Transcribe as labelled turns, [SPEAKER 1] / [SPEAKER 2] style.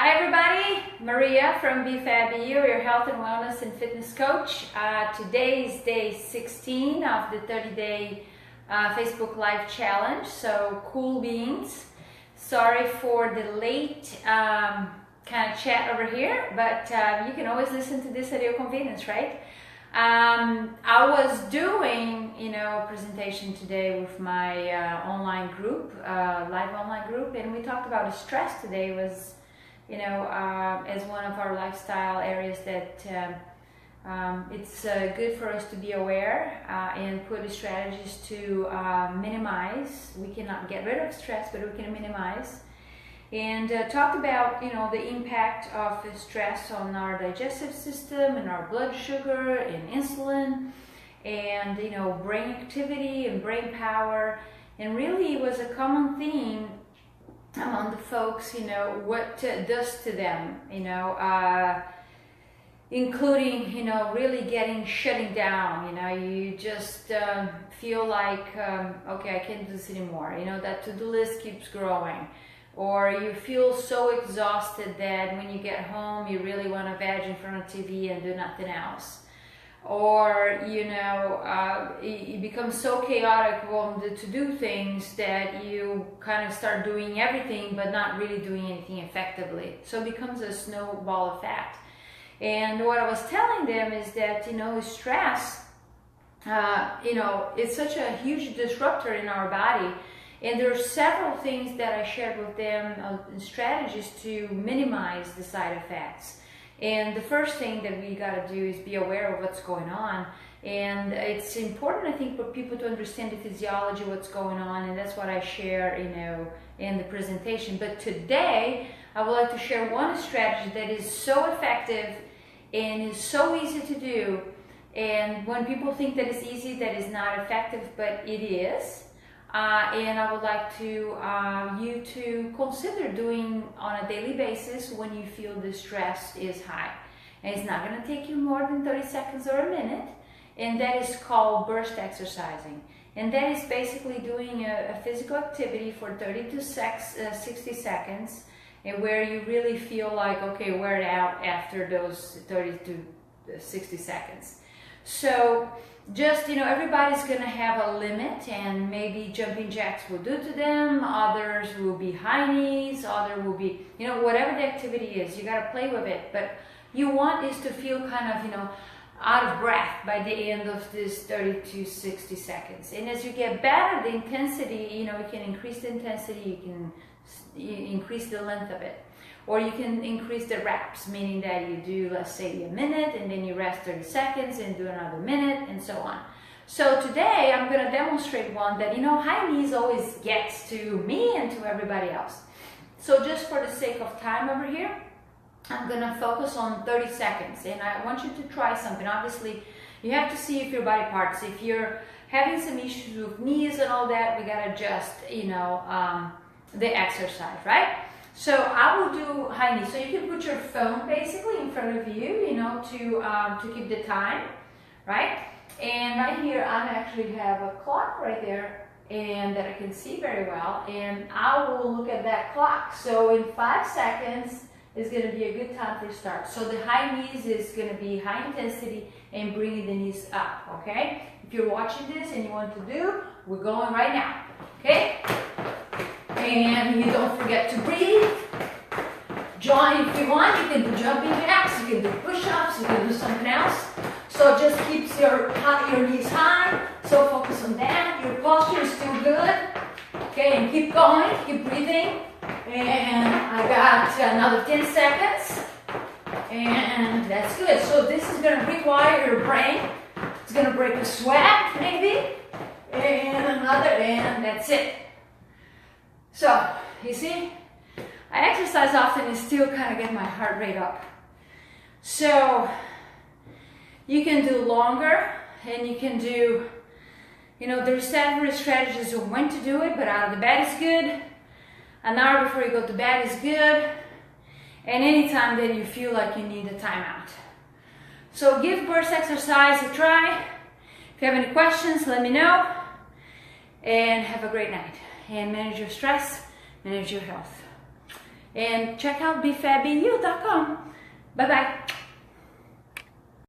[SPEAKER 1] Hi everybody, Maria from BeFabBeYou, your health and wellness and fitness coach. Today is day 16 of the 30-day Facebook Live challenge, so cool beans. Sorry for the late kind of chat over here, but you can always listen to this at your convenience, right? I was doing, a presentation today with my online group, live online group, and we talked about stress today. Was as one of our lifestyle areas that it's good for us to be aware and put strategies to minimize. We cannot get rid of stress, but we can minimize. And talked about the impact of stress on our digestive system and our blood sugar and insulin, and brain activity and brain power. And really, it was a common theme among the folks, what it does to them, including, really shutting down, you just feel like, okay, I can't do this anymore, that to-do list keeps growing, or you feel so exhausted that when you get home, you really want to veg in front of TV and do nothing else. Or it becomes so chaotic to do things that you kind of start doing everything but not really doing anything effectively, so it becomes a snowball effect. And what I was telling them is that stress it's such a huge disruptor in our body, and there are several things that I shared with them, strategies to minimize the side effects. And the first thing that we got to do is be aware of what's going on. And it's important, I think, for people to understand the physiology of what's going on, and that's what I share, in the presentation. But today, I would like to share one strategy that is so effective and is so easy to do. And when people think that it's easy, that is not effective, but it is. And I would like to you to consider doing on a daily basis when you feel the stress is high. And it's not going to take you more than 30 seconds or a minute, and that is called burst exercising. And that is basically doing a physical activity for 30 to 60 seconds, and where you really feel like, okay, wear it out after those 30 to 60 seconds. So just, everybody's going to have a limit, and maybe jumping jacks will do to them, others will be high knees, other will be, whatever the activity is, you got to play with it. But you want is to feel kind of, out of breath by the end of this 30 to 60 seconds. And as you get better, the intensity, you can increase the intensity, you can increase the length of it. Or you can increase the reps, meaning that you do, let's say, a minute, and then you rest 30 seconds and do another minute, and so on. So today I'm going to demonstrate one that, high knees always gets to me and to everybody else. So just for the sake of time over here, I'm going to focus on 30 seconds, and I want you to try something. Obviously, you have to see if your body parts, if you're having some issues with knees and all that, we got to adjust, the exercise, right? So I will do high knees. So you can put your phone basically in front of you, to keep the time, right? And right here, I actually have a clock right there, and that I can see very well. And I will look at that clock. So in 5 seconds is going to be a good time for start. So the high knees is going to be high intensity and bringing the knees up, okay? If you're watching this and you want to do, we're going right now, okay? And you don't forget to breathe. Join if you want. You can do jumping jacks, you can do push-ups, you can do something else. So just keeps your knees high. So focus on that. Your posture is still good. Okay, and keep going, keep breathing. And I got another 10 seconds. And that's good. So this is going to rewire your brain. It's going to break a sweat, maybe. And another, and that's it. So, you see, I exercise often and still kind of get my heart rate up. So, you can do longer, and you can do, there's several strategies of when to do it, but out of the bed is good. An hour before you go to bed is good. And anytime that you feel like you need a timeout. So, give burst exercise a try. If you have any questions, let me know. And have a great night. And manage your stress, manage your health. and check out BeFabBeYou.com. Bye bye.